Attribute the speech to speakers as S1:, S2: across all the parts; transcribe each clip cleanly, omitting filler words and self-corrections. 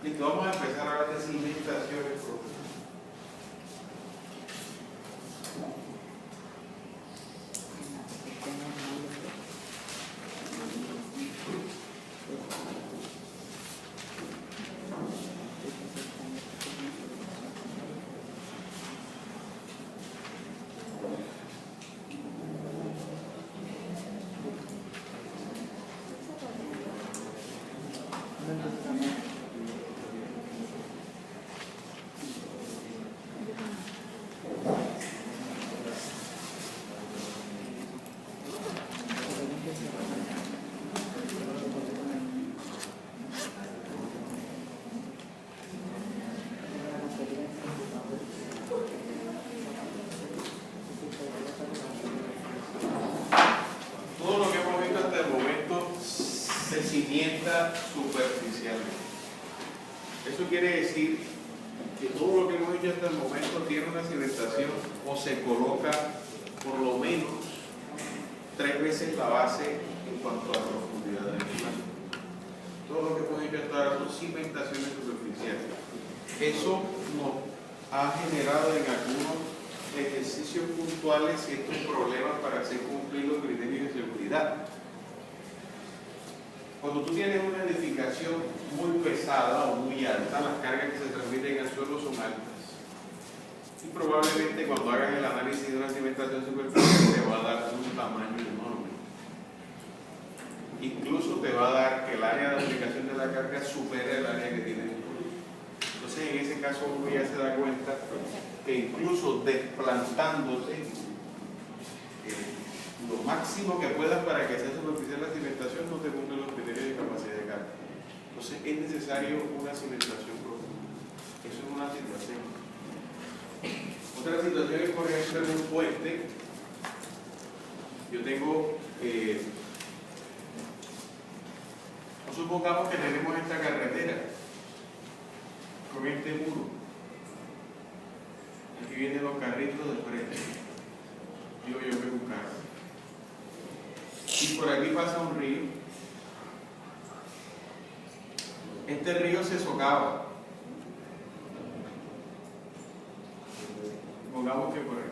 S1: Listo, vamos a empezar a hablar de cimentaciones profundas. Todo lo que hemos visto hasta el momento se cimienta superficialmente. Eso quiere decir que todo lo que hemos hecho hasta el momento tiene una cimentación o se coloca por lo menos 3 veces la base en cuanto a la profundidad del mar. Todo lo que hemos hecho hasta ahora son cimentaciones superficiales. Eso nos ha generado en algunos ejercicios puntuales ciertos problemas para hacer cumplir los criterios de seguridad. Cuando tú tienes una edificación muy pesada o muy alta, las cargas que se transmiten al suelo son altas. Y probablemente cuando hagas el análisis de una cimentación superficial te va a dar un tamaño enorme. Incluso te va a dar que el área de aplicación de la carga supere el área que tiene el suelo. Entonces en ese caso uno ya se da cuenta que incluso desplantándote lo máximo que puedas para que sea superficial la cimentación no te cumple los criterios de capacidad de carga. Entonces es necesario una cimentación profunda. Eso es una situación. Otra situación es, por ejemplo, en un puente. Yo tengo, supongamos que tenemos esta carretera con este muro. Aquí vienen los carritos de frente. Yo veo un carro. Y por aquí pasa un río. Este río se socava. Pongamos que por aquí.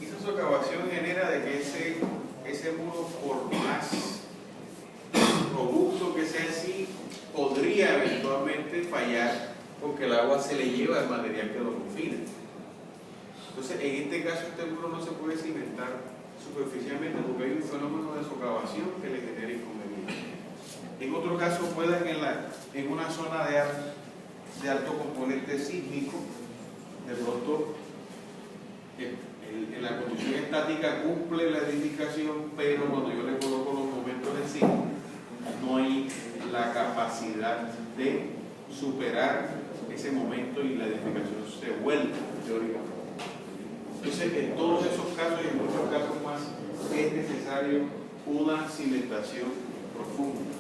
S1: Y esa socavación genera de que ese muro, por más robusto que sea así, podría eventualmente fallar porque el agua se le lleva al material que lo confina. Entonces, en este caso, este muro no se puede cimentar superficialmente porque hay un fenómeno de socavación que le genera inconvenientes. En otro caso, pueden en una zona de alto componente sísmico, de pronto, en la condición estática cumple la edificación, pero cuando yo le coloco los momentos de sismo, no hay la capacidad de superar ese momento y la edificación se vuelve teóricamente. Entonces, en todos esos casos y en muchos casos más, es necesario una cimentación profunda.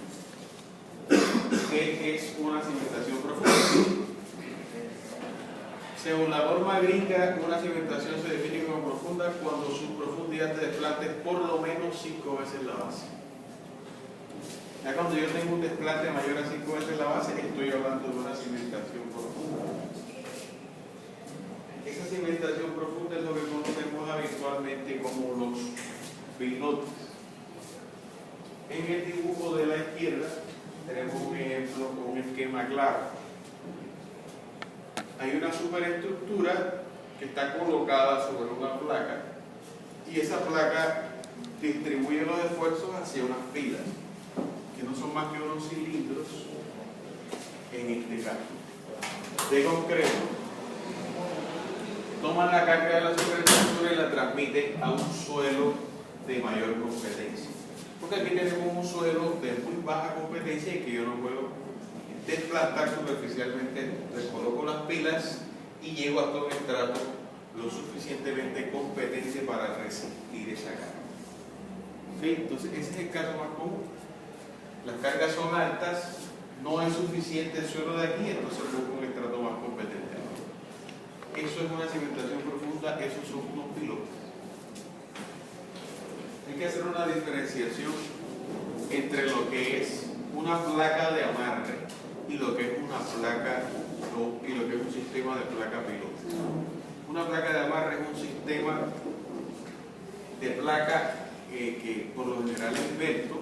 S1: ¿Qué es una cimentación profunda? Según la norma gringa, una cimentación se define como profunda cuando su profundidad de desplante es por lo menos 5 veces la base. Ya cuando yo tengo un desplante mayor a 5 veces la base, estoy hablando de una cimentación profunda. Esa cimentación profunda es lo que conocemos habitualmente como los pilotes. En el dibujo de la izquierda tenemos un ejemplo con un esquema claro. Hay una superestructura que está colocada sobre una placa y esa placa distribuye los esfuerzos hacia unas pilas que no son más que unos cilindros, en este caso, de concreto. Toman la carga de la superestructura y la transmiten a un suelo de mayor competencia. Porque aquí tenemos un suelo de muy baja competencia y que yo no puedo desplantar superficialmente. Les coloco las pilas y llego hasta un estrato lo suficientemente competente para resistir esa carga. ¿Okay? Entonces ese es el caso más común. Las cargas son altas, no es suficiente el suelo de aquí, entonces busco un estrato más competente. Eso es una cimentación profunda, esos son unos pilotes. Hay que hacer una diferenciación entre lo que es una placa de amarre y lo que es una placa y lo que es un sistema de placa piloto. Una placa de amarre es un sistema de placa que por lo general es Verto,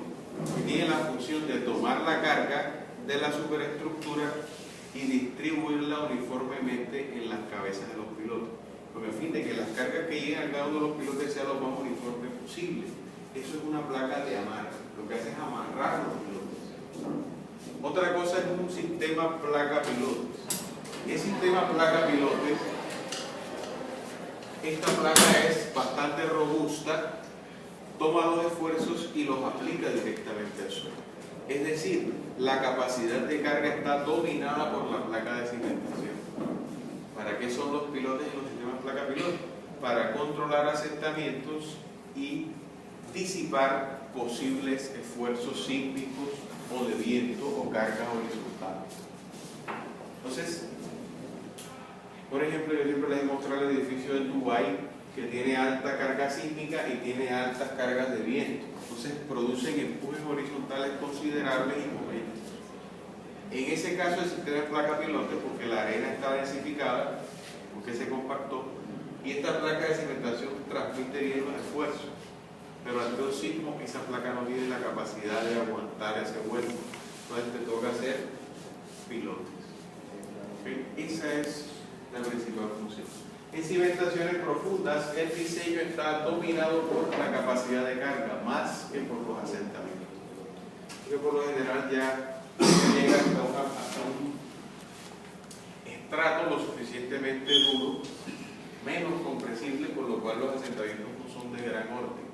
S1: que tiene la función de tomar la carga de la superestructura y distribuirla uniformemente en las cabezas de los pilotos, con el fin de que las cargas que lleguen a cada uno de los pilotos sean lo más uniforme posible. Eso es una placa de amarre, lo que hace es amarrar los pilotos. Otra cosa es un sistema placa pilotes. El sistema placa pilotes, esta placa es bastante robusta, toma los esfuerzos y los aplica directamente al suelo. Es decir, la capacidad de carga está dominada por la placa de cimentación. ¿Para qué son los pilotes y los sistemas placa pilotes? Para controlar asentamientos y disipar posibles esfuerzos sísmicos o de viento o cargas horizontales. Entonces, por ejemplo, yo siempre les he mostrado el edificio de Dubái, que tiene alta carga sísmica y tiene altas cargas de viento. Entonces producen empujes horizontales considerables y momentos. En ese caso el sistema de placa pilote, porque la arena está densificada, porque se compactó, y esta placa de cimentación transmite bien los esfuerzos. Pero ante un sismo, esa placa no tiene la capacidad de aguantar ese vuelo. Entonces te toca hacer pilotes. ¿Okay? Esa es la principal función. En cimentaciones profundas, el diseño está dominado por la capacidad de carga, más que por los asentamientos. Porque por lo general ya llega hasta un estrato lo suficientemente duro, menos compresible, por lo cual los asentamientos no son de gran orden.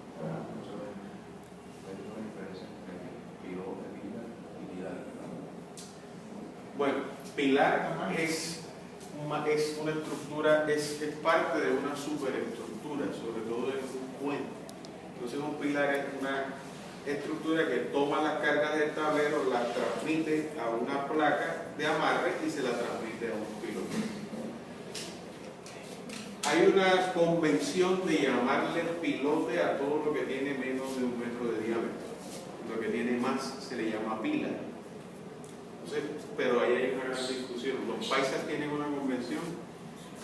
S1: Bueno, pilar es una estructura, es parte de una superestructura, sobre todo en un puente. Entonces un pilar es una estructura que toma las cargas del tablero, las transmite a una placa de amarre y se la transmite a un piloto. Hay una convención de llamarle pilote a todo lo que tiene menos de 1 metro de diámetro. Lo que tiene más se le llama pila. Entonces, pero ahí hay una gran discusión. Los paisas tienen una convención,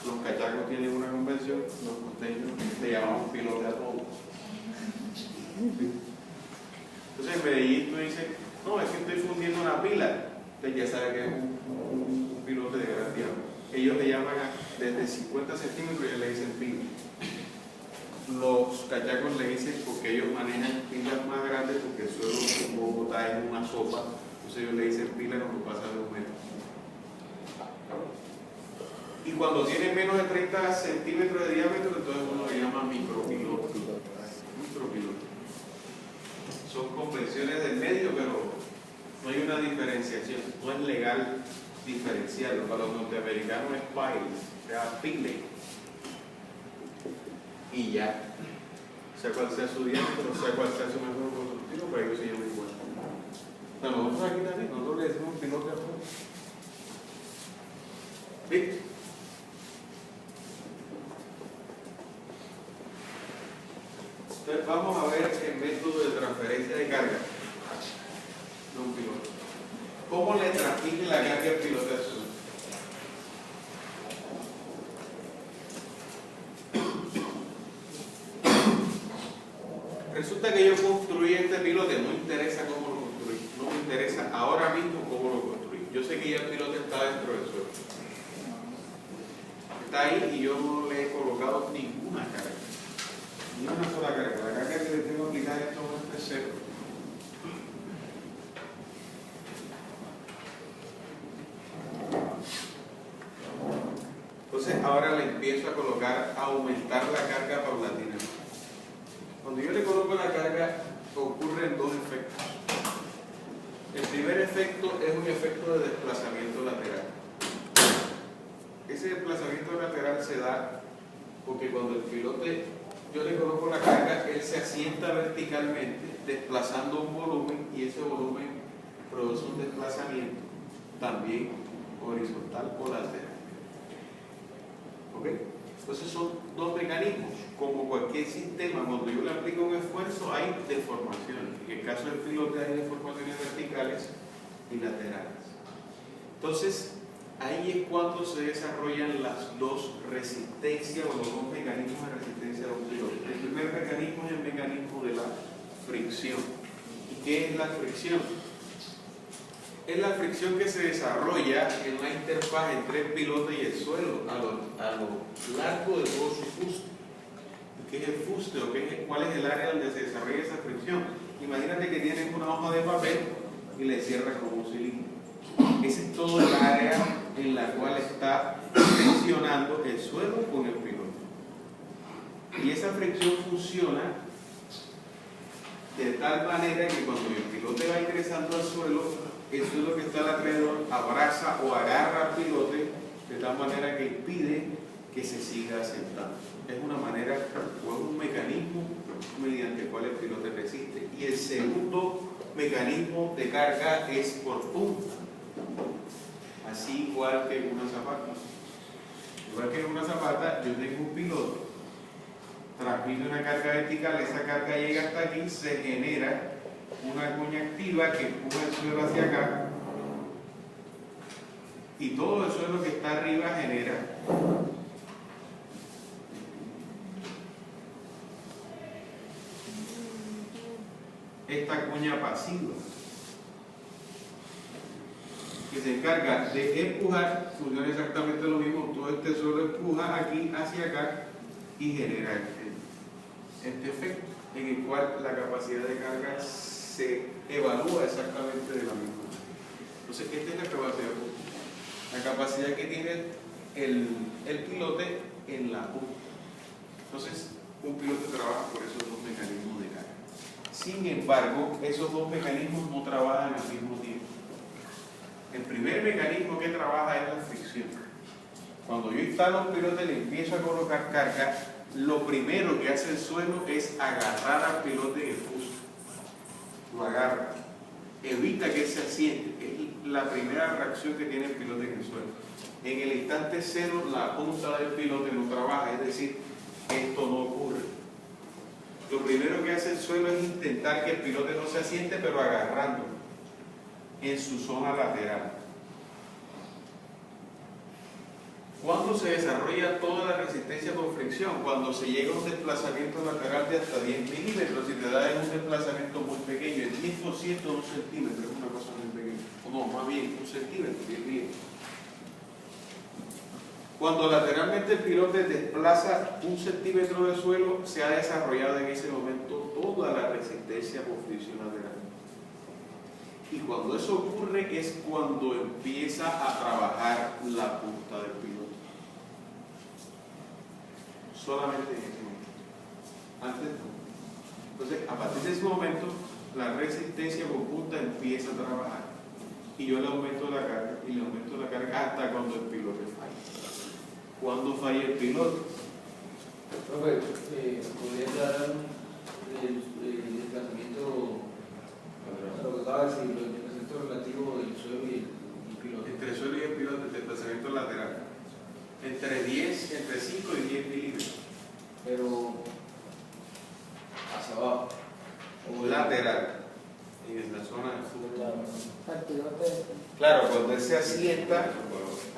S1: los cachacos tienen una convención, los costeños le llamamos pilote a todos. Entonces en Medellín tú dices, no, es que estoy fundiendo una pila. Usted ya sabe que es un pilote de gran diámetro. Ellos le llaman desde 50 centímetros y le dicen pila. Los cachacos le dicen, porque ellos manejan pilas más grandes, porque el suelo en Bogotá es una sopa. Entonces ellos le dicen pila cuando pasa de 1 metro. Y cuando tiene menos de 30 centímetros de diámetro, entonces uno le llama micropiloto. Micropiloto. Son convenciones del medio, pero no hay una diferenciación. No es legal diferenciarlo. Para los norteamericanos es pile, sea pile. Y ya. Sea cual sea su diámetro, sea cual sea su método constructivo, para ellos se llama igual. Pero nosotros aquí también, nosotros le decimos pilote a todo. ¿Sí? Entonces vamos a ver el método de transferencia de carga de un piloto. ¿Cómo le transmite la carga al piloto al suelo? Resulta que yo construí este pilote, no interesa cómo lo construí, no me interesa ahora mismo cómo lo construí. Yo sé que ya el pilote está dentro del suelo. Está ahí y yo no le he colocado ninguna carga. Ni una sola carga. La carga que le tengo que aplicar esto es cero. Entonces ahora le empiezo a colocar, a aumentar la carga paulatinamente. Cuando yo le coloco la carga, ocurren dos efectos. El primer efecto es un efecto de desplazamiento lateral. Ese desplazamiento lateral se da porque cuando el pilote, yo le coloco la carga, él se asienta verticalmente, desplazando un volumen, y ese volumen produce un desplazamiento también horizontal o lateral. ¿Ok? Entonces son dos mecanismos. Como cualquier sistema, cuando yo le aplico un esfuerzo hay deformaciones. En el caso del pilote hay deformaciones verticales y laterales. Entonces, ahí es cuando se desarrollan las dos resistencias o los dos mecanismos de resistencia de un piloto. El primer mecanismo es el mecanismo de la fricción. ¿Y qué es la fricción? Es la fricción que se desarrolla en la interfaz entre el piloto y el suelo a lo largo de todo su fuste. ¿Qué es el fuste o cuál es el área donde se desarrolla esa fricción? Imagínate que tienes una hoja de papel y le cierras con un cilindro. Ese es todo el área en la cual está friccionando el suelo con el piloto. Y esa fricción funciona de tal manera que cuando el pilote va ingresando al suelo, el suelo que está alrededor abraza o agarra al pilote de tal manera que impide que se siga asentando. Es una manera o es un mecanismo mediante el cual el pilote resiste. Y el segundo mecanismo de carga es por punta. Así igual que en una zapata. Igual que en una zapata, yo tengo un piloto, transmite una carga vertical, esa carga llega hasta aquí, se genera una cuña activa que empuja el suelo hacia acá y todo el suelo que está arriba genera esta cuña pasiva que se encarga de empujar. Funciona exactamente lo mismo, todo este suelo empuja aquí hacia acá y genera este efecto en el cual la capacidad de carga se evalúa exactamente de la misma manera. Entonces, esta es la capacidad que tiene el pilote en la punta. Entonces, un piloto trabaja por esos dos mecanismos de carga. Sin embargo, esos dos mecanismos no trabajan al mismo tiempo. El primer mecanismo que trabaja es la fricción. Cuando yo instalo un pilote y le empiezo a colocar carga, lo primero que hace el suelo es agarrar al pilote en el fuste. Lo agarra, evita que se asiente. Es la primera reacción que tiene el pilote en el suelo. En el instante cero, la punta del pilote no trabaja, es decir, esto no ocurre. Lo primero que hace el suelo es intentar que el pilote no se asiente, pero agarrándolo en su zona lateral. ¿Cuándo se desarrolla toda la resistencia por fricción? Cuando se llega a un desplazamiento lateral de hasta 10 milímetros. Si te da un desplazamiento muy pequeño, el 10% de un centímetro es una cosa muy pequeña. O no, más bien, un centímetro, 10 milímetros. Cuando lateralmente el pilote desplaza un centímetro de suelo, se ha desarrollado en ese momento toda la resistencia por fricción lateral. Y cuando eso ocurre es cuando empieza a trabajar la punta del piloto. Solamente en ese momento. Antes no. Entonces, a partir de ese momento, la resistencia por punta empieza a trabajar. Y yo le aumento la carga, y le aumento la carga hasta cuando el piloto falla. ¿Cuándo falla el piloto?
S2: Profe, ¿podría dar el desplazamiento, lo que acaba de decir, el desplazamiento relativo del suelo y el piloto?
S1: Entre el suelo y el piloto, el desplazamiento lateral. Entre 5 y 10 milímetros.
S2: Pero hacia abajo.
S1: O lateral. En la zona del fuste.
S3: Claro.
S1: Claro, cuando él se asienta,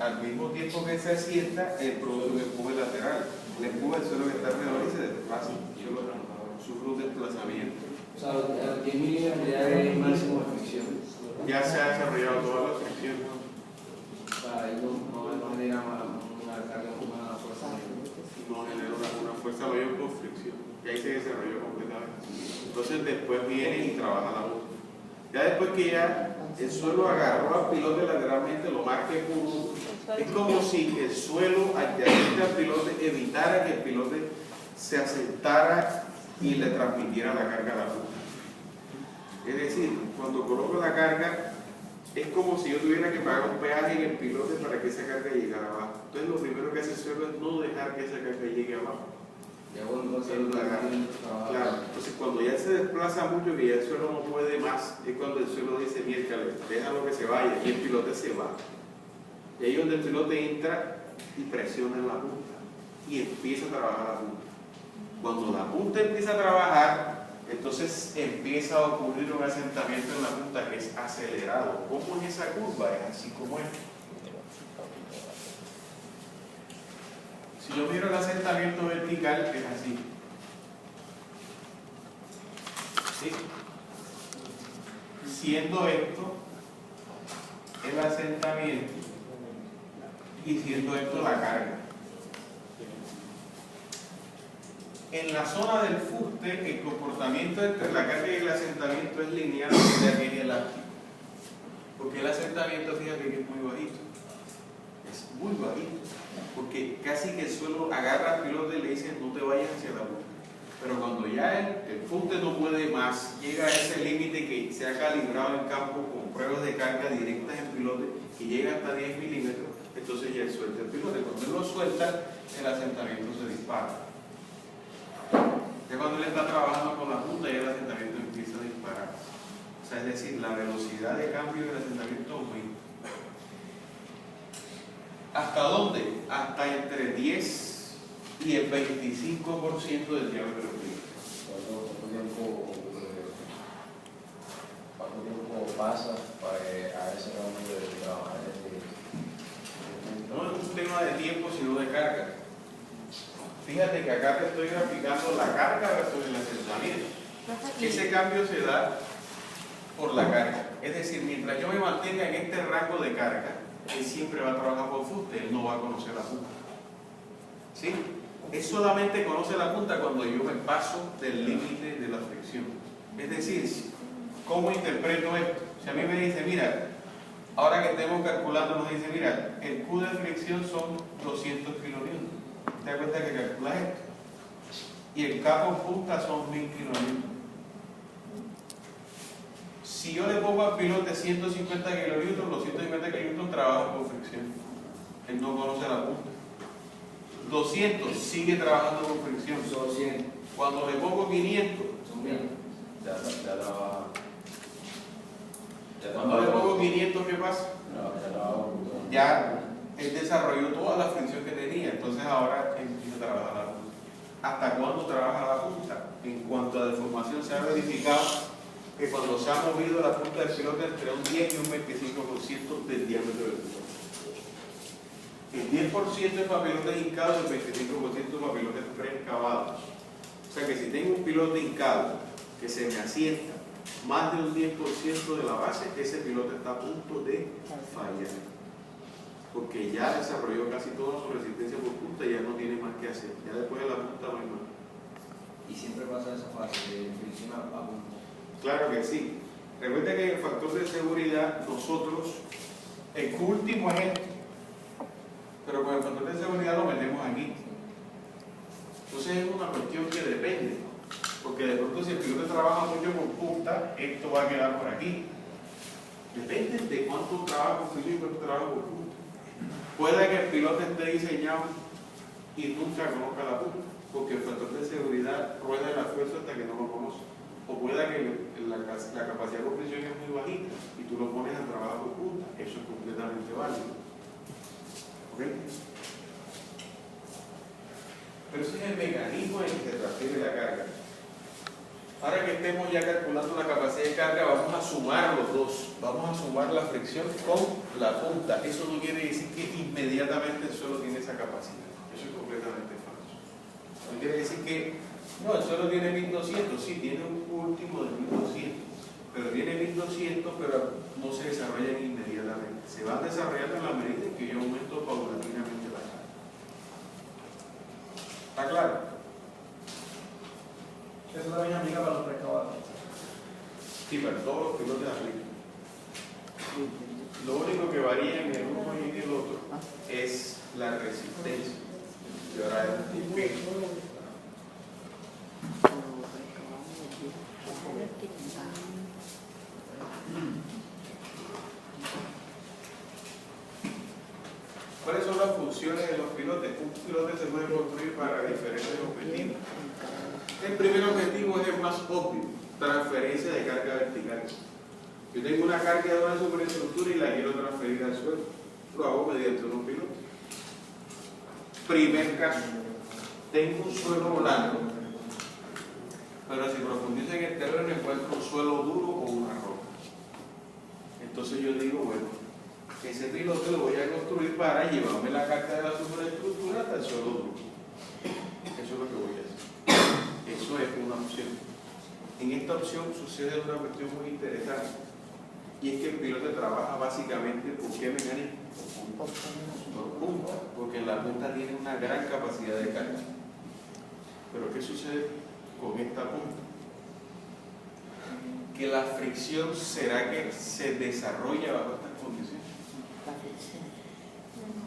S1: al mismo tiempo que se asienta, el producto le empuja lateral. Le empuja el suelo que está alrededor y se desplaza. Sufre un desplazamiento.
S2: O sea, a los 10 milímetros ya es el máximo de fricción.
S1: Ya se ha desarrollado toda la fricción.
S2: O sea, ahí no genera una carga, una fuerza.
S1: No genera una fuerza mayor por fricción. Y ahí se desarrolló completamente. Entonces después viene y trabaja la punta. Ya después que ya el suelo agarró al pilote lateralmente, lo más que pudo, es como si el suelo adyacente al pilote evitara que el pilote se asentara y le transmitiera la carga a la punta. Es decir, cuando coloco la carga, es como si yo tuviera que pagar un peaje en el pilote para que esa carga llegara abajo. Entonces lo primero que hace el suelo es no dejar que esa carga llegue abajo.
S2: Ya bueno, entonces
S1: Claro, entonces cuando ya se desplaza mucho que ya el suelo no puede más, es cuando el suelo dice, miércoles, déjalo que se vaya, y el pilote se va. Y ahí es donde el pilote entra y presiona en la punta y empieza a trabajar la punta. Cuando la punta empieza a trabajar, entonces empieza a ocurrir un asentamiento en la punta que es acelerado. ¿Cómo es esa curva? Es así como es. Si yo miro el asentamiento vertical, es así. ¿Sí? Siendo esto el asentamiento y siendo esto la carga. En la zona del fuste, el comportamiento entre la carga y el asentamiento es lineal, ya que es elástico. Porque el asentamiento, fíjate que es muy bajito. Es muy bajito. Porque casi que el suelo agarra al pilote y le dice no te vayas hacia la punta. Pero cuando ya el fuste no puede más, llega a ese límite que se ha calibrado en campo con pruebas de carga directas en pilote, que llega hasta 10 milímetros, entonces ya él suelta el pilote. Cuando él lo suelta, el asentamiento se dispara. Ya cuando él está trabajando con la punta, ya el asentamiento empieza a disparar. O sea, es decir, la velocidad de cambio del asentamiento aumenta. ¿Hasta dónde? Hasta entre 10 y el 25% del diámetro del pilote.
S3: ¿Cuánto tiempo pasa para que a ese cambio de trabajar?
S1: No es un tema de tiempo, sino de carga. Fíjate que acá te estoy graficando la carga versus el asentamiento. Ese cambio se da por la carga. Es decir, mientras yo me mantenga en este rango de carga, él siempre va a trabajar por fuste, él no va a conocer la punta. ¿Sí? Él solamente conoce la punta cuando yo me paso del límite de la fricción. Es decir, ¿cómo interpreto esto? Si a mí me dice, mira, ahora que estemos calculando, nos dice, mira, el Q de fricción son 200 kilonewtons. ¿Te das cuenta que calculas esto? Y el K por punta son 1000 kilonewtons. Si yo le pongo al pilote 150 kilonewtons, los 150 kilonewtons trabajan por fricción. Él no conoce la punta. 200 sigue trabajando con fricción.
S2: 200.
S1: Cuando le pongo 500,
S3: Ya trabaja.
S1: cuando le pongo 500, ¿qué pasa?
S3: Ya trabaja.
S1: Ya él desarrolló toda la fricción que tenía, entonces ahora empieza a trabajar la punta. ¿Hasta cuándo trabaja la punta? En cuanto a deformación, se ha verificado que cuando se ha movido la punta del pilote entre un 10 y un 25% del diámetro del pilote. El 10% es para pilotes hincados y el 25% para pilotes pre-excavados. O sea que si tengo un pilote hincado que se me asienta más de un 10% de la base, ese pilote está a punto de fallar. Porque ya desarrolló casi toda su resistencia por punta y ya no tiene más que hacer. Ya después de la punta no hay más.
S2: Y siempre pasa esa fase de fricción a punta.
S1: Claro que sí. Recuerda que en el factor de seguridad nosotros, el último es esto. Pero con el factor de seguridad lo metemos aquí. Entonces es una cuestión que depende. Porque de pronto si el piloto trabaja mucho con punta, esto va a quedar por aquí. Depende de cuánto trabaja con fricción y cuánto trabaja con punta. Puede que el piloto esté diseñado y nunca conozca la punta, porque el factor de seguridad rueda la fuerza hasta que no lo conoce. O puede que la capacidad de fricción es muy bajita y tú lo pones a trabajar con punta. Eso es completamente válido. ¿Ok? Pero ese es el mecanismo en que se transfiere la carga. Ahora que estemos ya calculando la capacidad de carga, vamos a sumar los dos. Vamos a sumar la fricción con la punta. Eso no quiere decir que inmediatamente el suelo tiene esa capacidad. Eso es completamente falso. No quiere decir que no, el suelo tiene 1200. Sí, tiene un último de 1200. Pero tiene 1200, pero no se desarrollan inmediatamente. Se van desarrollando en la medida en que yo aumento paulatinamente la carga. ¿Está claro?
S2: Eso también aplica para los preexcavados.
S1: Sí, para todos los pilotos aplican. Lo único que varía en el uno y en el otro es la resistencia. Y ahora es el peso. ¿Cuáles son las funciones de los pilotes? Un pilote se puede construir para diferentes objetivos. El primer objetivo es el más obvio, transferencia de carga vertical. Yo tengo una carga de una superestructura y la quiero transferir al suelo. Lo hago mediante unos pilotos. Primer caso, tengo un suelo volando pero si profundizo en el terreno encuentro un suelo duro o una roca. Entonces yo digo, bueno, ese pilote lo voy a construir para llevarme la carga de la superestructura hasta el suelo duro. Eso es lo que voy a hacer. Eso es una opción. En esta opción sucede una cuestión muy interesante, y es que el piloto trabaja básicamente ¿por qué mecanismo? Por punta, porque en la punta tiene una gran capacidad de carga. Pero ¿qué sucede con esta punta? Que la fricción, ¿será que se desarrolla bajo estas condiciones?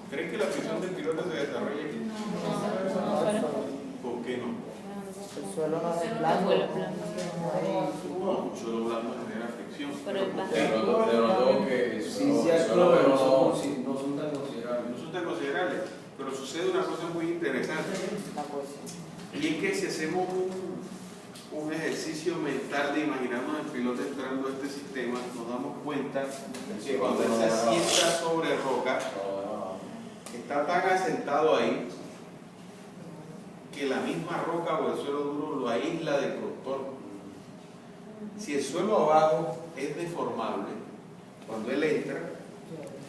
S1: ¿Creen que la fricción del piloto se desarrolla aquí? ¿Por qué no?
S4: El suelo no es blando.
S1: No, un suelo blando genera fricción.
S4: Pero el
S3: De los dos que
S2: Sí, sí,
S3: solo
S2: pero
S3: no,
S2: no son tan considerables.
S1: No son tan considerables, pero sucede una cosa muy interesante. Y es que si hacemos un ejercicio mental de imaginarnos el piloto entrando a este sistema, nos damos cuenta que cuando él se asienta sobre roca, está tan asentado ahí que la misma roca o el suelo duro lo aísla del contorno. Si el suelo abajo es deformable, cuando él entra,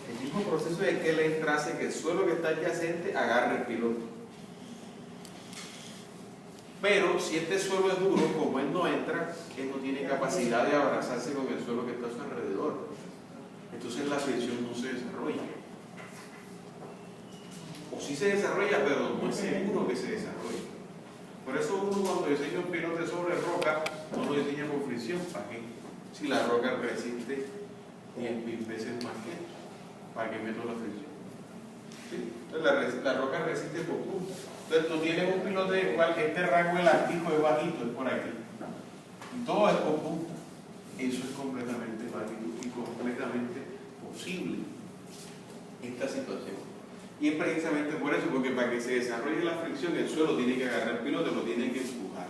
S1: el mismo proceso de que él entra hace que el suelo que está adyacente agarre el piloto. Pero si este suelo es duro, como él no entra, él no tiene capacidad de abrazarse con el suelo que está a su alrededor. Entonces la fricción no se desarrolla. O sí se desarrolla, pero no es seguro que se desarrolle. Por eso uno cuando diseña un pilote sobre roca, no lo diseña con fricción. ¿Para qué? Si la roca resiste 10.000 veces más que esto, ¿para qué meto la fricción? ¿Sí? Entonces la roca resiste por punta. Entonces tú tienes un pilote igual que este rango elástico es bajito, es por aquí. Y todo es por punta. Eso es completamente válido y completamente posible esta situación. Y es precisamente por eso, porque para que se desarrolle la fricción, el suelo tiene que agarrar el pilote, lo tiene que empujar.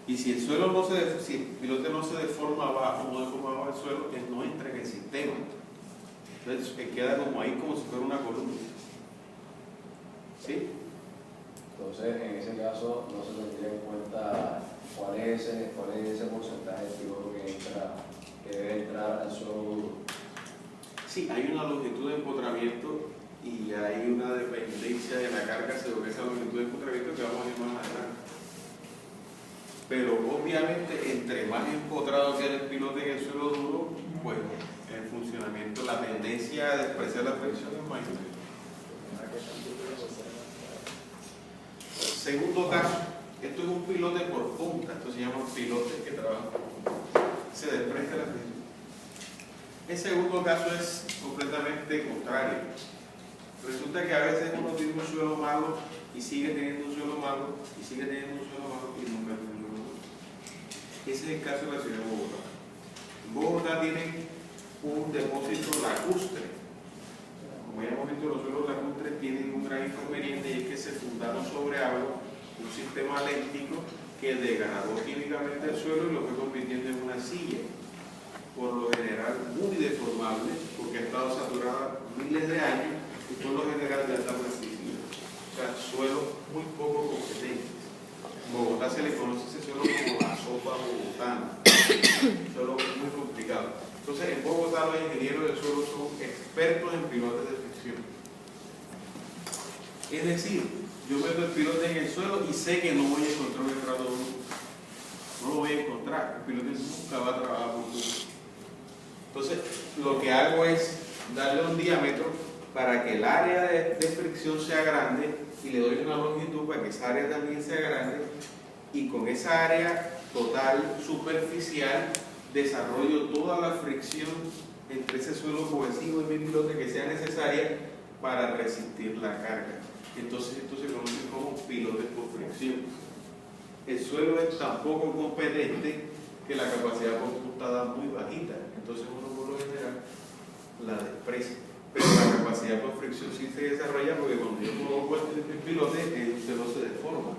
S1: Y si el suelo no se, si el pilote no se deforma abajo, no deforma abajo el suelo, él no entra en el sistema. Entonces él queda como ahí, como si fuera una columna. ¿Sí?
S3: Entonces, en ese caso, no se tendría en cuenta cuál es ese porcentaje de piloto que debe entrar al suelo duro.
S1: Sí, hay una longitud de empotramiento y hay una dependencia de la carga según esa longitud de empotramiento que vamos a ir más adelante. Pero obviamente, entre más empotrado quede el pilote en el suelo duro, pues el funcionamiento, la tendencia a despreciar la fricción es mayor. Segundo caso, esto es un pilote por punta, esto se llama pilote que trabaja por punta. Se desprecia la fricción. El segundo caso es completamente contrario. Resulta que a veces uno tiene un suelo malo y sigue teniendo un suelo malo y sigue teniendo un suelo malo y nunca tiene un suelo malo. Ese es el caso de la ciudad de Bogotá. En Bogotá tienen un depósito lacustre. Como ya hemos visto, los suelos lacustres tienen un gran inconveniente y es que se fundaron sobre agua, un sistema léctrico que degradó químicamente el suelo y lo fue convirtiendo en una silla, por lo general muy deformable, porque ha estado saturada miles de años y por lo general de alta plasticidad. O sea, suelos muy poco competentes. En Bogotá se le conoce ese suelo como la sopa bogotana, un suelo muy complicado. Entonces, en Bogotá los ingenieros del suelo son expertos en pilotes de fricción. Es decir, yo meto el pilote en el suelo y sé que no voy a encontrar un estrato duro. No lo voy a encontrar. El pilote nunca va a trabajar por duro. Entonces, lo que hago es darle un diámetro para que el área de fricción sea grande y le doy una longitud para que esa área también sea grande, y con esa área total superficial desarrollo toda la fricción entre ese suelo cohesivo y mi pilote que sea necesaria para resistir la carga. Entonces esto se conoce como pilotes por fricción. El suelo es tan poco competente que la capacidad por punta da muy bajita, entonces uno por lo general la desprecia. Pero la capacidad por fricción sí se desarrolla porque cuando yo coloco el pilote, el suelo se deforma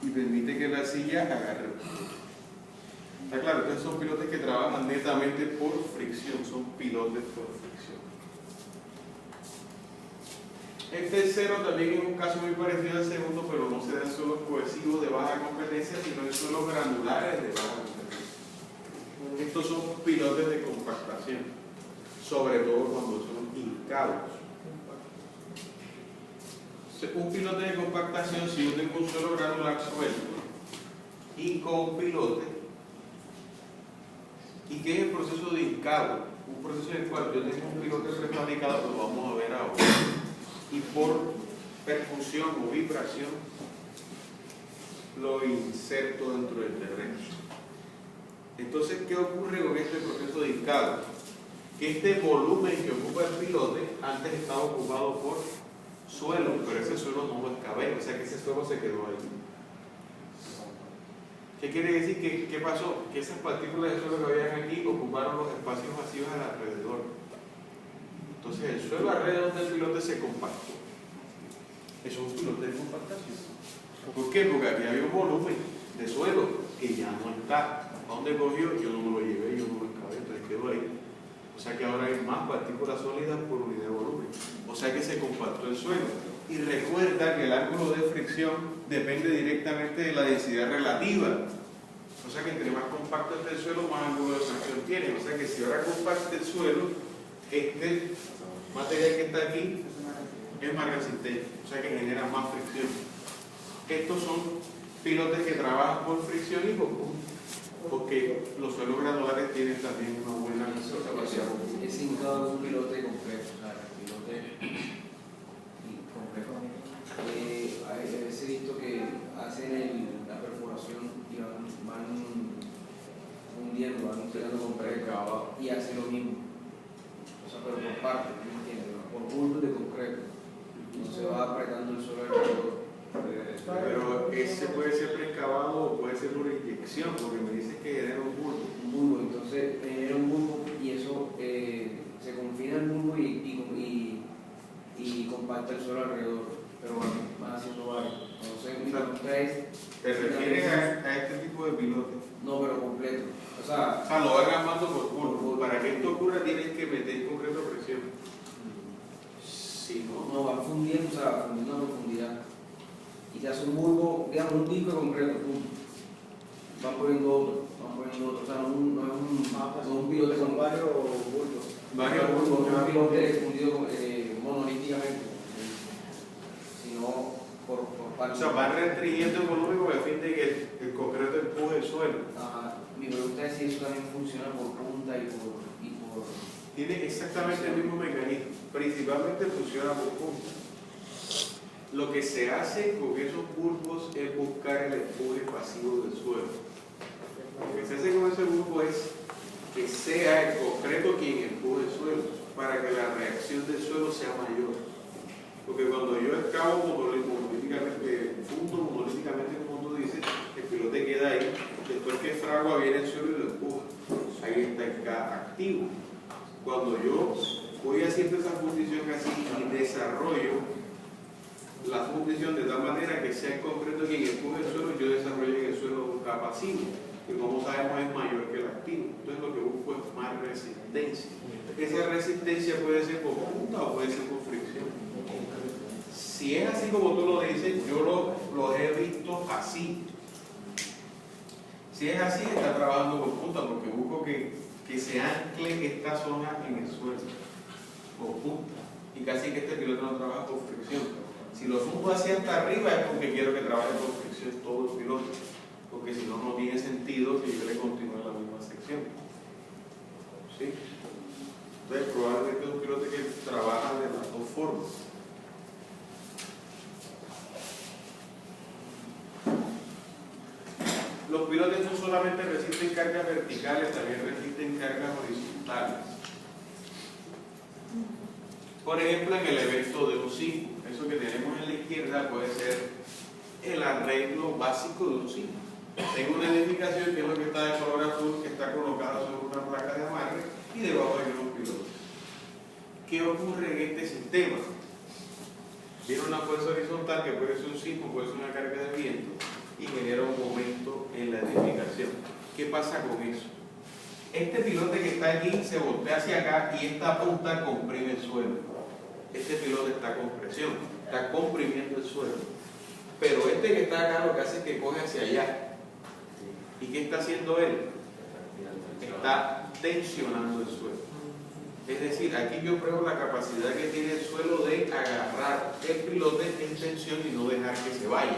S1: y permite que la silla agarre. Está claro, entonces son pilotes que trabajan netamente por fricción, son pilotes por fricción. El tercero también es un caso muy parecido al segundo, pero no se da en suelos cohesivos de baja competencia, sino en suelos granulares de baja competencia. Estos son pilotes de compactación, sobre todo cuando son hincados. Un pilote de compactación, si yo tengo un suelo granular suelto y con un pilote, ¿y qué es el proceso de hincado? Un proceso en el cual yo tengo un pilote prefabricado, lo vamos a ver ahora, y por percusión o vibración lo inserto dentro del terreno. Entonces, ¿qué ocurre con este proceso de hincado? Que este volumen que ocupa el pilote antes estaba ocupado por suelo, pero ese suelo no lo excavé, o sea que ese suelo se quedó ahí. ¿Qué quiere decir? ¿Qué pasó? Que esas partículas de suelo que habían aquí ocuparon los espacios vacíos alrededor. Entonces el suelo alrededor del pilote se compactó. Eso es un pilote de compactación. ¿Por qué? Porque aquí había un volumen de suelo que ya no está. ¿A dónde cogió? Yo no me lo llevé, yo no lo excavé, entonces quedó ahí. O sea que ahora hay más partículas sólidas por unidad de volumen. O sea que se compactó el suelo. Y recuerda que el ángulo de fricción depende directamente de la densidad relativa. O sea que entre más compacto esté el suelo, más ángulo de fricción tiene. O sea que si ahora compacta el suelo, este material que está aquí es más resistente. O sea que genera más fricción. Estos son pilotes que trabajan por fricción y por punto. Porque los suelos granulares tienen también una buena capacidad.
S2: Es hincado un pilote complejo, o sea, el pilote complejo. A veces he visto que hacen la perforación y van hundiendo, van tirando concreto y hacen lo mismo. O sea, pero por partes, ¿me entiendes? Por bultos de concreto. No se va apretando el suelo alrededor.
S1: Pero ese puede ser preexcavado o puede ser una inyección, porque me dices que genera un bulbo.
S2: Un bulbo, entonces genera un bulbo y eso se confina el bulbo y compacta el suelo alrededor, pero van haciendo varios. Entonces, mi pregunta es:
S1: ¿te refieres a este tipo de pilote?
S2: no, pero completo. O sea,
S1: Lo van armando por bulbo. Para que esto ocurra tienes que meter concreto a presión. Si no,
S2: no van fundiendo, o sea, fundiendo a profundidad. Y se hace un bulbo, digamos, un disco de concreto, pum. Van poniendo otro. O sea, no es un pilote con varios bulbos.
S1: varios
S2: No
S1: bulbos.
S2: es un pilote fundido monolíticamente, sino por
S1: O
S2: partes.
S1: sea, van restringiendo el volumen con el fin de que el concreto empuje el suelo.
S2: Ajá. Mi pregunta es si eso también funciona por punta y por
S1: Tiene exactamente el mismo mecanismo. Principalmente funciona por punta. Lo que se hace con esos bulbos es buscar el empuje pasivo del suelo. Lo que se hace con ese bulbo es que sea el concreto quien empuje el suelo, para que la reacción del suelo sea mayor. Porque cuando yo excavo monolíticamente, fundo monolíticamente, como tú dices, el pilote queda ahí. Después que fragua viene el suelo y lo empuja. Ahí está el gas activo. Cuando yo voy haciendo esa fundición así y desarrollo la fundición de tal manera que sea el concreto quien empuje el suelo, yo desarrollo en el suelo un gas pasivo, que como sabemos es mayor que el activo. Entonces lo que busco es más resistencia. Esa resistencia puede ser por punta o puede ser por fricción. Si es así como tú lo dices, yo lo he visto así. Si es así, está trabajando por punta, porque busco que se ancle esta zona en el suelo, por punta. Y casi que este piloto no trabaja por fricción. Si lo fundo hacia hasta arriba es porque quiero que trabaje por fricción todo el piloto, porque si no, no tiene sentido que yo le continúe la misma sección. ¿Sí? Entonces, probablemente es un piloto que trabaja de las dos formas. Los pilotes no solamente resisten cargas verticales, también resisten cargas horizontales. Por ejemplo, en el evento de un sismo, eso que tenemos en la izquierda puede ser el arreglo básico de un sismo. Tengo una edificación que es lo que está de color azul, que está colocada sobre una placa de amarre y debajo hay unos pilotos. ¿Qué ocurre en este sistema? Viene una fuerza horizontal que puede ser un sismo, puede ser una carga de viento y genera un momento en la edificación. ¿Qué pasa con eso? Este pilote que está aquí se voltea hacia acá y esta punta comprime el suelo. este pilote está con presión, está comprimiendo el suelo. Pero este que está acá lo que hace es que coge hacia allá. ¿Y qué está haciendo él? Está tensionando el suelo. Es decir, aquí yo pruebo la capacidad que tiene el suelo de agarrar el pilote en tensión y no dejar que se vaya.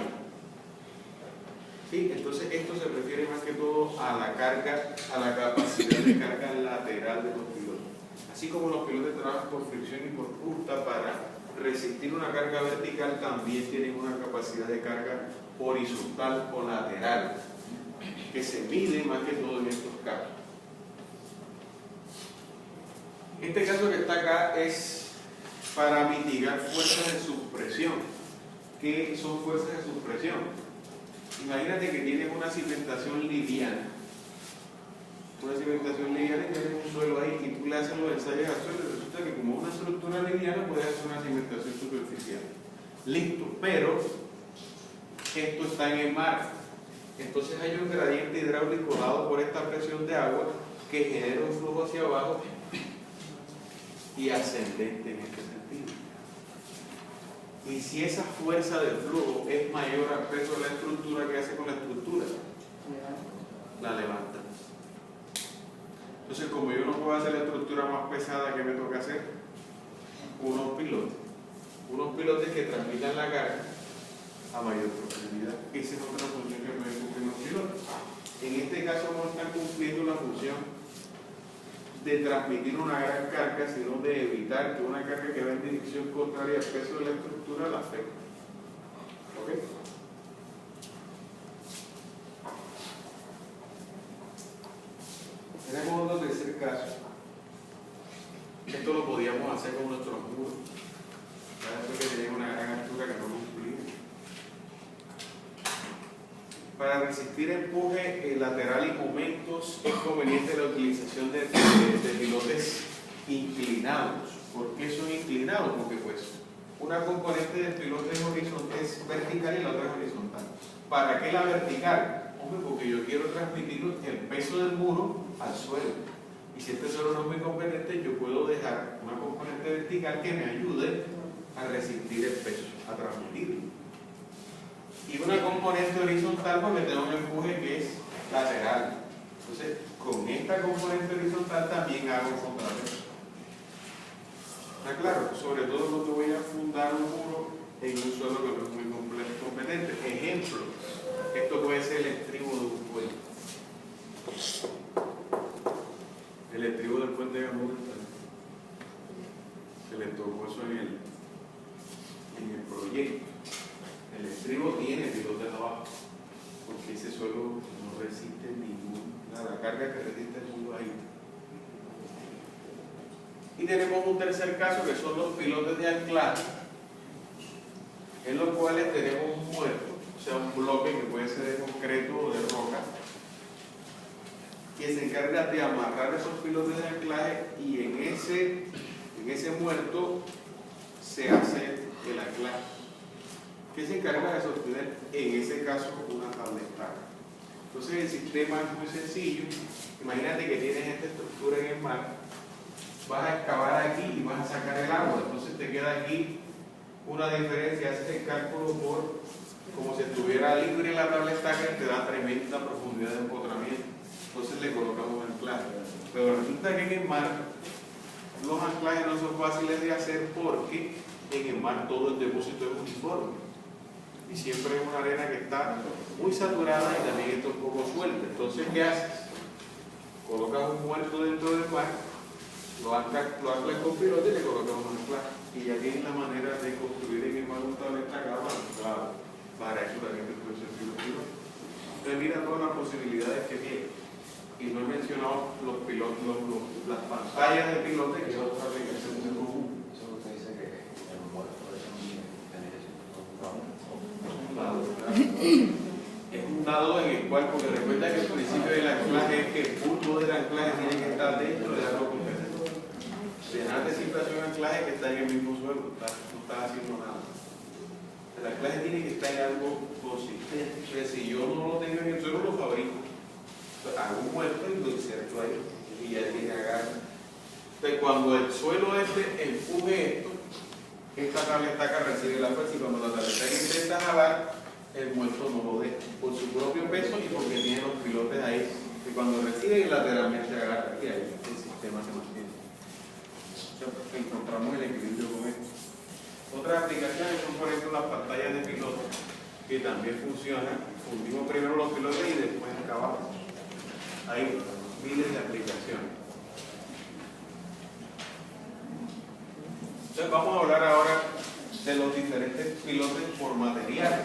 S1: ¿Sí? Entonces esto se refiere más que todo a la carga, a la capacidad de carga lateral de los pilotes. Así como los pilotes trabajan por fricción y por punta para resistir una carga vertical, también tienen una capacidad de carga horizontal o lateral, que se mide más que todo en estos casos. Este caso que está acá es para mitigar fuerzas de suspresión. ¿Qué son fuerzas de suspresión? Imagínate que tienes una cimentación liviana. Una cimentación liviana y tienes un suelo ahí y tú le haces los ensayos al suelo y resulta que como una estructura liviana puedes hacer una cimentación superficial. Listo, pero esto está en el mar. Entonces hay un gradiente hidráulico dado por esta presión de agua que genera un flujo hacia abajo y ascendente en este sentido. Y si esa fuerza del flujo es mayor al peso de la estructura, ¿qué hace con la estructura? La levanta. Entonces, como yo no puedo hacer la estructura más pesada, ¿qué me toca hacer? Unos pilotes que transmitan la carga a mayor profundidad. Esa es otra función que pueden cumplir los pilotos. En este caso no están cumpliendo la función de transmitir una gran carga, sino de evitar que una carga que va en dirección contraria al peso de la estructura la afecte. ¿Ok? Tenemos otro tercer caso. Esto lo podíamos hacer con nuestros muros. Cada vez que teníamos una gran altura que no cumplía. Para resistir empuje lateral y momentos es conveniente la utilización de pilotes inclinados. ¿Por qué son inclinados? Porque pues una componente del pilote es vertical y la otra es horizontal. ¿Para qué la vertical? Hombre, porque yo quiero transmitir el peso del muro al suelo. Y si este suelo no es muy competente, yo puedo dejar una componente vertical que me ayude a resistir el peso, a transmitirlo. Y una componente horizontal porque tengo un empuje que es lateral. Entonces, con esta componente horizontal también hago contrapeso. ¿Está claro? Sobre todo cuando voy a fundar un muro en un suelo que no es muy competente. Ejemplo, esto puede ser el estribo de un puente. El estribo del puente de Gamboa, se le tocó eso en el proyecto. El estribo tiene pilotes abajo, porque ese suelo no resiste la carga que resiste el mundo ahí. Y tenemos un tercer caso que son los pilotes de anclaje, en los cuales tenemos un muerto, o sea, un bloque que puede ser de concreto o de roca, que se encarga de amarrar esos pilotes de anclaje y en ese muerto se hace el anclaje. ¿Qué se encarga de sostener? En ese caso, una tabla estaca. Entonces el sistema es muy sencillo. Imagínate que tienes esta estructura en el mar, vas a excavar aquí y vas a sacar el agua, entonces te queda aquí una diferencia, haces el cálculo por como si estuviera libre la tabla estaca y te da tremenda profundidad de empotramiento. Entonces le colocamos anclaje. Pero resulta que en el mar los anclajes no son fáciles de hacer porque en el mar todo el depósito es uniforme. Y siempre es una arena que está muy saturada y también está un poco suelta. Entonces, ¿qué haces? Colocas un muerto dentro del mar, lo anclas con pilote y le colocas un anclaje. Y ya tienes la manera de construir en el mar un tableta anclado para eso también el proceso de piloto. Entonces, mira todas las posibilidades que tiene. Y no he mencionado los pilotos, las pantallas de pilote, que es otra aplicación muy común.
S3: Eso usted dice que el muerto de esa niña tiene que ser un
S1: dado, claro. Es un dado en el cual, porque recuerda que el principio del anclaje es que el punto del anclaje tiene que estar dentro de algo competente. De nada te sirve hacer un anclaje que está en el mismo suelo, no estás haciendo nada. El anclaje tiene que estar en algo consistente. O sea, si yo no lo tengo en el suelo, lo fabrico. Hago un muerto y lo inserto ahí y ya tiene agarre. Entonces, cuando el suelo empuje esto, esta tabla estaca recibe la fuerza y cuando la tabla estaca intenta jalar, el muerto no lo deja por su propio peso y porque tiene los pilotes ahí que cuando recibe lateralmente agarra y ahí el sistema se mantiene. Entonces, encontramos el equilibrio con esto. Otras aplicaciones son por ejemplo las pantallas de piloto que también funcionan. Fundimos primero los pilotos y después acabamos. Hay miles de aplicaciones. Entonces vamos a hablar ahora de los diferentes pilotes por materiales.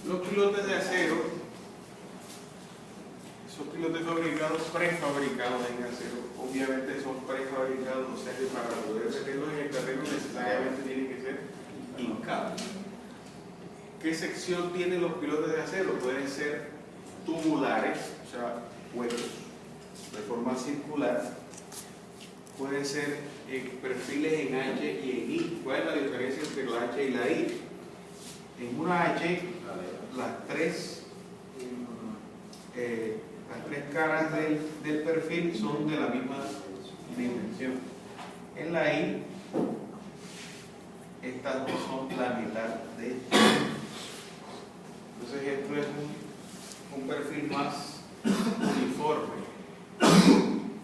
S1: Los pilotes de acero, esos pilotes fabricados, prefabricados en acero, obviamente son prefabricados, o sea que para poder meterlos en el terreno necesariamente tienen que ser hincados. ¿Qué sección tienen los pilotes de acero? Pueden ser tubulares, o sea, huecos, de forma circular. Pueden ser perfiles en H y en I. ¿Cuál es la diferencia entre la H y la I? En una H, las tres caras del perfil son de la misma dimensión. En la I, estas dos son la mitad de esta. Entonces esto es un perfil más uniforme.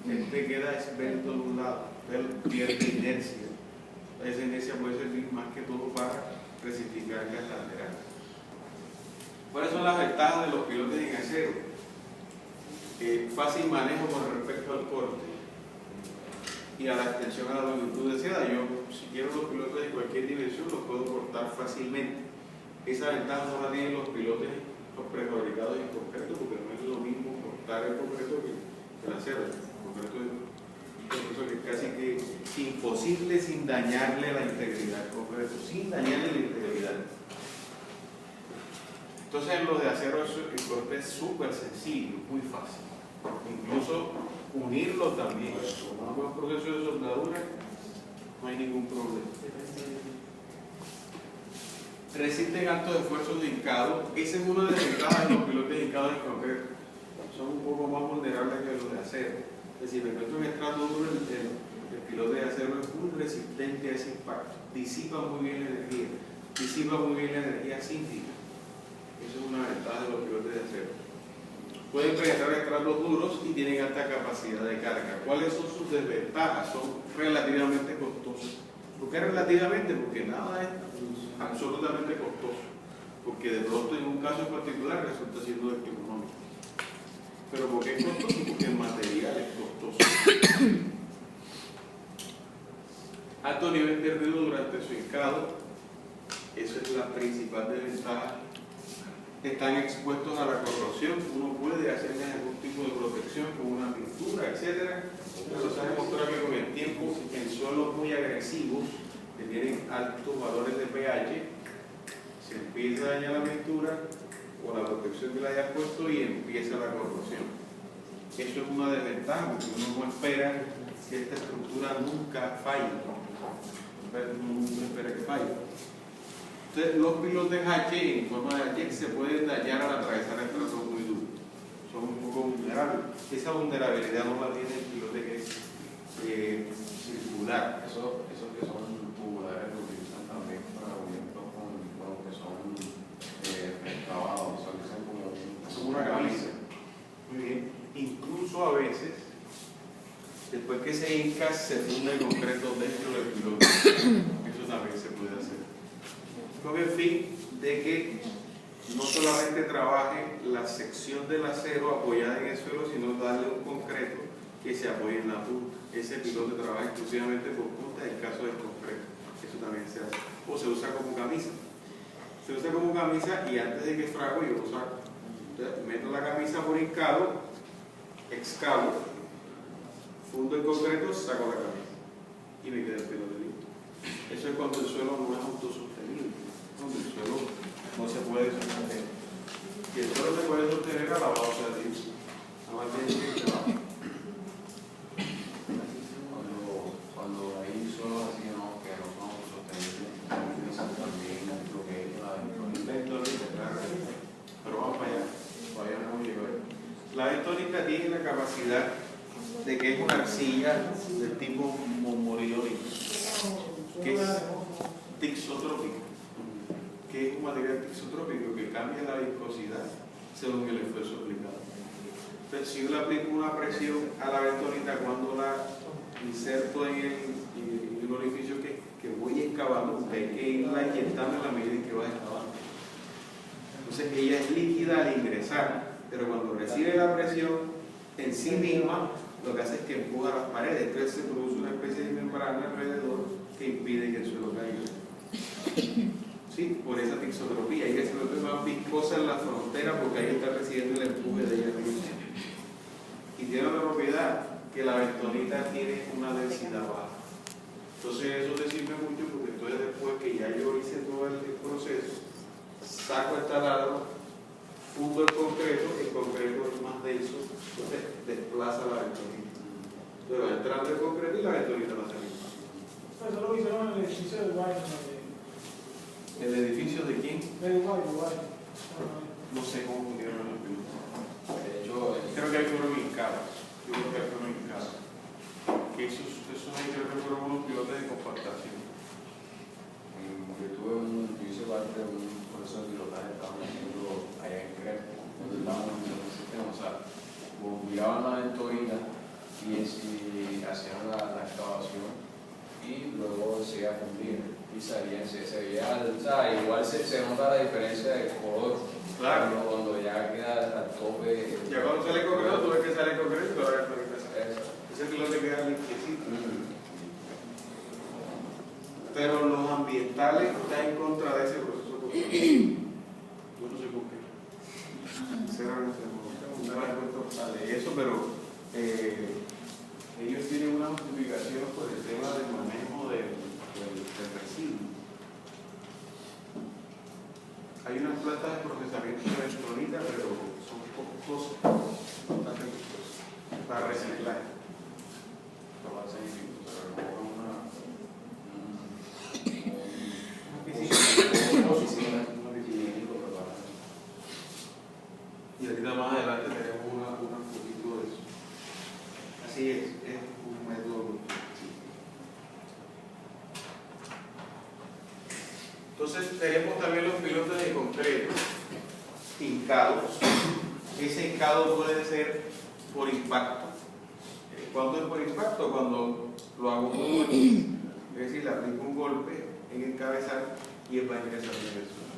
S1: Este queda esbelto de un lado, pierde inercia. Esa inercia puede servir más que todo para rectificar cargas laterales. ¿Cuáles son las ventajas de los pilotes en acero? Fácil manejo con respecto al corte y a la extensión a la longitud deseada. Yo, si quiero los pilotes de cualquier dimensión, los puedo cortar fácilmente. Esa ventaja no la tienen los pilotes prefabricados en concreto, porque no es lo mismo cortar el concreto que el acero. El concreto es casi que imposible sin dañarle la integridad al concreto, sin dañarle la integridad. Entonces en los de acero el corte es súper sencillo, muy fácil. Incluso unirlo también. Con un buen proceso de soldadura no hay ningún problema. Resisten altos esfuerzos de hincado. Esa es una de las ventajas de los pilotes hincados en concreto. Son un poco más vulnerables que los de acero. Es decir, me encuentro en estrato duro, el pilote de acero es muy resistente a ese impacto. Disipa muy bien la energía. Disipa muy bien la energía sísmica. Eso es una ventaja de los pilotes de acero. Pueden penetrar estratos duros y tienen alta capacidad de carga. ¿Cuáles son sus desventajas? Son relativamente costosos. ¿Por qué relativamente? Porque nada es absolutamente costoso. Porque de pronto en un caso en particular resulta siendo económico. Pero ¿por qué es costoso? Porque el material es costoso. Alto nivel de ruido durante su hincado. Esa es la principal desventaja. Están expuestos a la corrosión. Uno puede hacerles algún tipo de protección con una pintura, etc. Pero se ha demostrado que con el tiempo en suelos muy agresivos que tienen altos valores de pH se empieza a dañar la pintura o la protección que le hayas puesto y empieza la corrosión. Eso es una desventaja porque uno no espera que esta estructura nunca falle. Uno espera que falle. Entonces, los pilotes H en forma de H se pueden dañar al atravesar estratos muy duros. Son un poco vulnerables. Esa vulnerabilidad no la tiene el pilote que es circular.
S3: Esos que son tubulares lo utilizan también para movimientos con los que son excavados, o sea,
S1: como una camisa. Muy bien. Incluso a veces, después que se hinca, se funde el concreto dentro del piloto. Eso también se puede hacer. Con el fin de que no solamente trabaje la sección del acero apoyada en el suelo, sino darle un concreto que se apoye en la punta. ese pilote trabaja exclusivamente por punta en caso del concreto. Eso también se hace. O se usa como camisa. Se usa como camisa y antes de que frago yo lo saco. Entonces meto la camisa por hincado, excavo, fundo el concreto, saco la camisa y me queda el pilote listo. Eso es cuando el suelo no es autosostenible, cuando el suelo no se puede sostener. Y el suelo se puede sostener a la base de Dios. Nada más bien que trabajo.
S3: Cuando hay suelos así, ¿no? Que no son sostenibles, utilizan también lo que es la
S1: bentónica, claro. Pero vamos para allá, todavía no hemos llegado. La bentónica tiene la capacidad de que es una arcilla del tipo montmorillonite, que es tixotrópica, que es un material tixotrópico que cambia la viscosidad según el esfuerzo aplicado. Entonces, si yo le aplico una presión a la bentonita cuando la inserto en el orificio que voy excavando, porque hay que irla inyectando en la medida en que vas excavando. Entonces, ella es líquida al ingresar, pero cuando recibe la presión en sí misma, lo que hace es que empuja las paredes. Entonces, se produce una especie de membrana alrededor que impide que el suelo caiga. ¿Sí? Por esa tixotropía. Ella se vuelve más viscosa en la frontera porque ahí está recibiendo el empuje de ella misma. Y tiene otra propiedad, que la bentonita tiene una densidad baja. Entonces eso te sirve mucho porque entonces después que ya yo hice todo el proceso, saco el taladro, fundo el concreto es más denso, entonces desplaza la bentonita. Entonces va entrando el concreto y la bentonita va saliendo.
S5: Eso lo hicieron en el edificio de Guayna.
S1: ¿El edificio de quién?
S5: De Guayna.
S1: No sé cómo funcionan los pilotos.
S3: de hecho,
S1: Creo que hay uno hincado. Yo creo que hay uno hincado. Que esos hay creo que fueron unos pilotes de compactación.
S3: yo hice parte de un proceso de pilotaje que estaban haciendo allá en Crespo, donde estábamos en el sistema, o sea, bombeaban la ventoina y hacían la excavación y luego se iba a fundir y salían, se veía, o sea, igual se nota la diferencia de color.
S1: Claro.
S3: Cuando ya queda al tope.
S1: Ya cuando sale concreto, tú ves que sale concreto, pero ahora
S3: Eso.
S1: ese pilote queda limpiecito. Pero los ambientales están en contra de ese proceso. Yo no sé por qué. Sinceramente, no me da cuenta de eso, pero ellos tienen una justificación por el tema del manejo del residuo. Hay unas plantas de procesamiento de bentonita, pero son costosas, bastante costosas, para reciclar.
S3: No va a ser difícil, pero no una oficina
S1: y ahorita más adelante tenemos un poquito de eso. Así es un método. Entonces tenemos también los pilotes de concreto hincados. Ese hincado puede ser por impacto. ¿Cuándo es por impacto? Cuando lo hago por golpe. Es decir, le aplico un golpe en el cabezal y él va a ingresar en el suelo.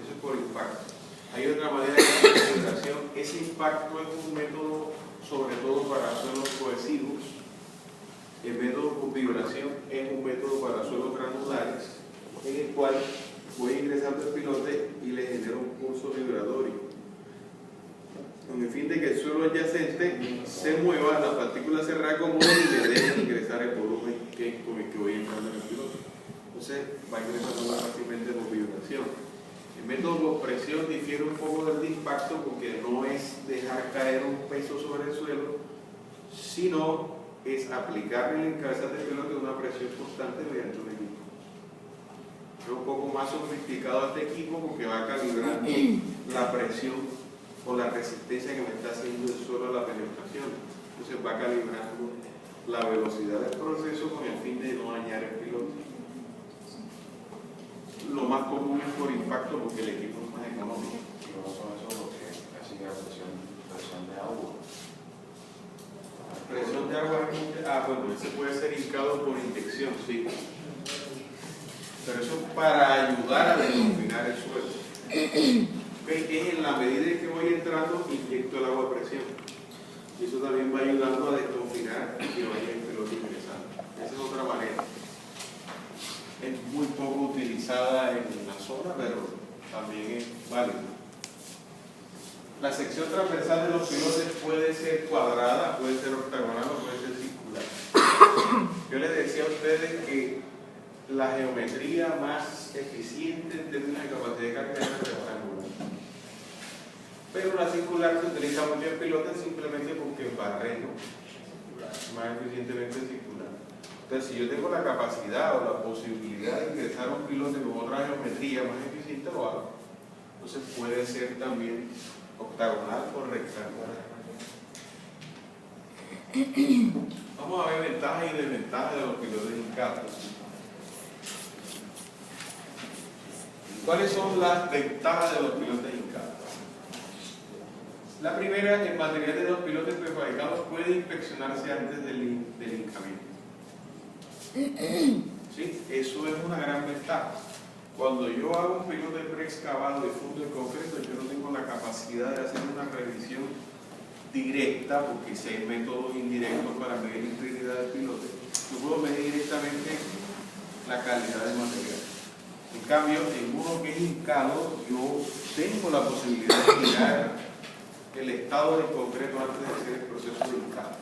S1: Eso es por impacto. Hay otra manera de configuración. Ese impacto es un método sobre todo para suelos cohesivos. El método de configuración es un método para suelos granulares, en el cual voy ingresando el pilote y le genero un pulso vibratorio, con el fin de que el suelo adyacente se mueva, las partículas se reacomoden y le dejen ingresar el volumen con el que voy entrando en el piloto. Entonces va ingresando más fácilmente por vibración. El método por presión difiere un poco del de impacto porque no es dejar caer un peso sobre el suelo, sino es aplicar en el encabezado del piloto una presión constante mediante un equipo. Es un poco más sofisticado este equipo porque va calibrando la presión o la resistencia que me está haciendo el suelo a la penetración. Entonces va calibrando la velocidad del proceso con el fin de no dañar el piloto. Lo más común es por impacto porque el equipo es más económico.
S3: Y no son esos los que casi que presión de agua.
S1: Presión de agua, bueno, ese puede ser hincado por inyección, sí. Pero eso es para ayudar a desconfinar el suelo. ¿Okay? Es en la medida en que voy entrando, inyecto el agua a presión. Y eso también va ayudando a desconfinar y que vaya entre piloto ingresando. Esa es otra manera. Es muy poco utilizada en la zona, pero también es válida. La sección transversal de los pilotes puede ser cuadrada, puede ser octagonal o puede ser circular. Yo les decía a ustedes que la geometría más eficiente en términos de capacidad de carga es la rectangular. Pero la circular se utiliza mucho en pilotes simplemente porque barre, ¿no? Más eficientemente circular. Entonces, si yo tengo la capacidad o la posibilidad de ingresar a un pilote con otra geometría más eficiente, lo hago. Entonces, puede ser también octagonal o rectangular. Vamos a ver ventajas y desventajas de los pilotos hincados. ¿Cuáles son las ventajas de los pilotos hincados? La primera, el material de los pilotes prefabricados puede inspeccionarse antes del hincamiento. ¿Sí? Eso es una gran ventaja. Cuando yo hago un pilote preexcavado de fondo de concreto, yo no tengo la capacidad de hacer una revisión directa, porque si hay métodos indirectos para medir la integridad del pilote, yo puedo medir directamente la calidad del material. En cambio, en uno que es hincado, yo tengo la posibilidad de mirar el estado del concreto antes de hacer el proceso de hincado.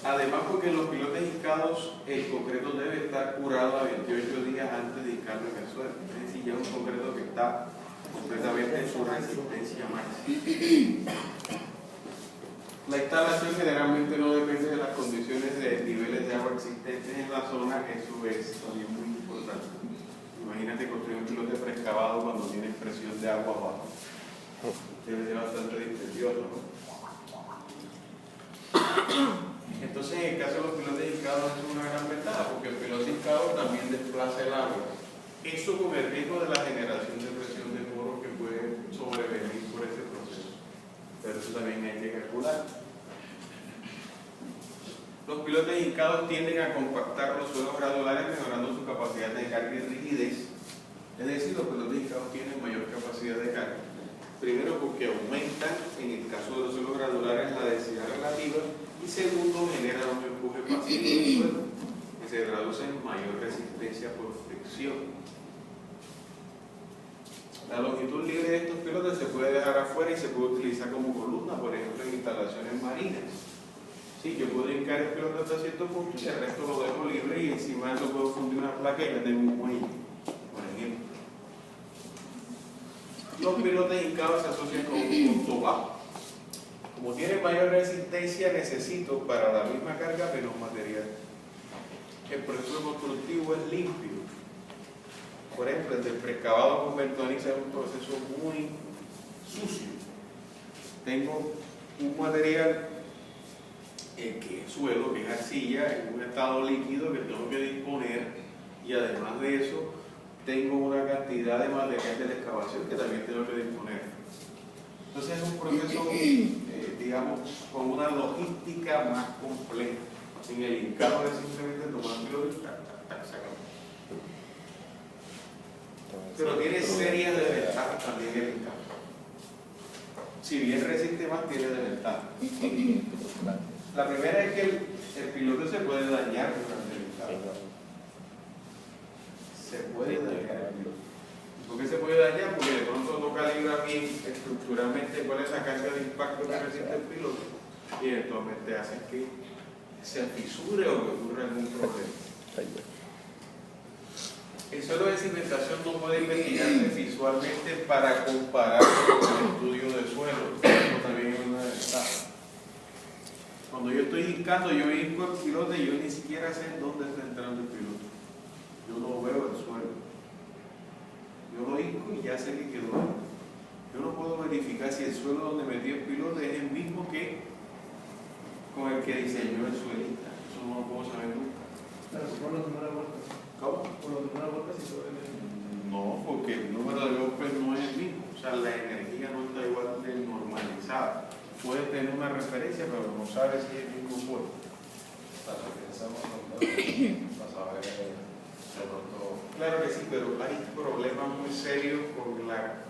S1: Además, porque en los pilotes hincados el concreto debe estar curado a 28 días antes de hincarlo en el suelo. Es decir, ya un concreto que está completamente en su resistencia máxima. La instalación generalmente no depende de las condiciones de niveles de agua existentes en la zona, eso es también muy importante. Imagínate construir un pilote preexcavado cuando tienes presión de agua abajo. Debe ser bastante dispendioso, ¿no? Entonces, en el caso de los pilotes hincados es una gran ventaja, porque el pilote hincado también desplaza el agua. Eso con el riesgo de la generación de presión de poros que puede sobrevenir por ese proceso. Pero eso también hay que calcular. Los pilotes hincados tienden a compactar los suelos granulares, mejorando su capacidad de carga y rigidez. Es decir, los pilotes hincados tienen mayor capacidad de carga. Primero, porque aumentan, en el caso de los suelos granulares, la densidad relativa. Y segundo, genera un empuje pasivo del suelo, que se traduce en mayor resistencia por fricción. La longitud libre de estos pilotes se puede dejar afuera y se puede utilizar como columna, por ejemplo, en instalaciones marinas. Sí, yo puedo hincar el pilote hasta cierto punto y el resto lo dejo libre, y encima de eso puedo fundir una placa y ya tengo un muelle, por ejemplo. Los pilotes hincados se asocian con un costo bajo. Como tiene mayor resistencia, necesito para la misma carga menos material. El proceso constructivo es limpio. Por ejemplo, el del preexcavado con bentonita es un proceso muy sucio. Tengo un material que es suelo, que es arcilla, en un estado líquido que tengo que disponer, y además de eso, tengo una cantidad de material de la excavación que también tengo que disponer. Entonces es un proceso, digamos, con una logística más compleja. En el hincado es simplemente tomarlo y se acabó. Pero tiene serias desventajas también el hincado. Si bien resiste más, tiene desventajas. La primera es que el pilote se puede dañar durante el hincado. Se puede dañar el piloto. ¿Por qué se puede dañar? Porque de pronto no calibra bien estructuralmente cuál es la carga de impacto que resiste el piloto, y eventualmente hace que se fisure o que ocurra algún problema. El suelo de cimentación no puede investigarse visualmente para comparar con el estudio de suelo. Eso también es una ventaja. Cuando yo estoy hincando, yo hinco el pilote y yo ni siquiera sé dónde está entrando el piloto. Yo no veo el suelo. Yo lo hinco y ya sé que quedó ahí. Yo no puedo verificar si el suelo donde metí el pilote es el mismo que con el que diseñó el suelista. Eso no lo puedo saber nunca.
S5: Pero por los números de vueltas.
S1: ¿Cómo?
S5: Por los números de vueltas y todo el...
S1: No, porque el número de golpes no es el mismo. O sea, la energía no está igual de normalizada. Puede tener una referencia, pero no sabe si es el mismo suelo.
S3: Para que pensamos para saber de pronto.
S1: Claro que sí, pero hay problemas muy serios con la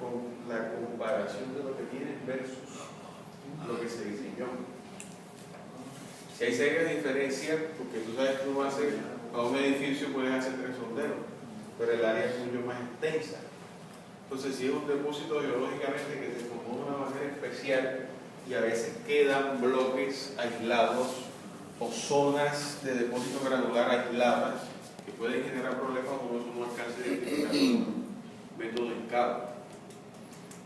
S1: comparación de lo que tienes versus lo que se diseñó. Hay serias diferencias porque tú sabes que uno hace, a un edificio puedes hacer 3 sondeos, pero el área es mucho más extensa. Entonces, si es un depósito geológicamente que se formó de una manera especial y a veces quedan bloques aislados o zonas de depósito granular aisladas que pueden generar problemas como eso no alcanza a identificar con método de escala.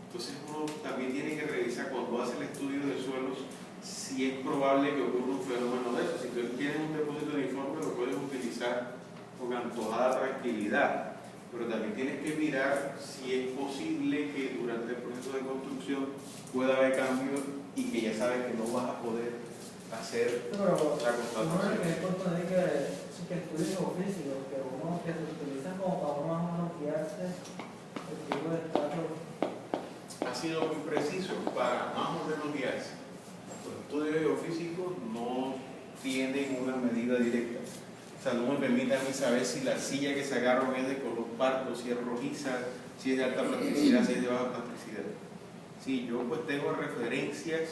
S1: Entonces, uno también tiene que revisar cuando hace el estudio de suelos si es probable que ocurra un fenómeno de eso. Si tú tienes un depósito uniforme, lo puedes utilizar con antojada tranquilidad, pero también tienes que mirar si es posible que durante el proceso de construcción pueda haber cambios y que ya sabes que no vas a poder hacer
S5: Pero
S1: la
S5: uno
S1: constatación.
S5: que es importante que estudios geofísicos, que uno que se utilizan como para uno más o menos guiarse el tipo de estratos.
S1: Ha sido muy preciso para más o menos guiarse. Los estudios geofísicos no tienen una medida directa. O sea, no me permite a mí saber si la silla que sacaron es de color pardo, si es rojiza, si es de alta plasticidad, si es de baja plasticidad. Sí, yo pues tengo referencias,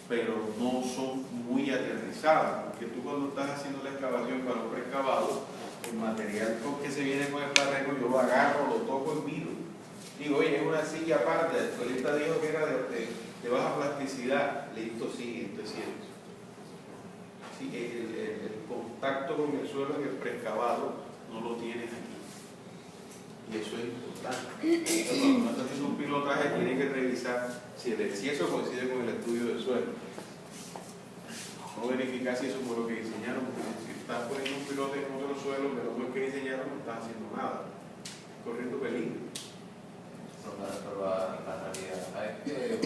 S1: pero no son muy aterrizadas, porque tú cuando estás haciendo la excavación para un preexcavado, el material con que se viene con el terreno, yo lo agarro, lo toco y miro. Digo, oye, es una silla aparte, el solista dijo que era de baja plasticidad, listo, sí, esto es cierto. Sí, el contacto con el suelo en el preexcavado no lo tienes aquí. Y eso es importante. Entonces, cuando uno está haciendo un pilotaje, tiene que revisar si eso coincide con el estudio del suelo. No verificar si eso fue lo que diseñaron, porque si estás poniendo un pilote en otro suelo, pero no es que diseñaron, no estás haciendo nada. Corriendo peligro.
S3: Pero la realidad es que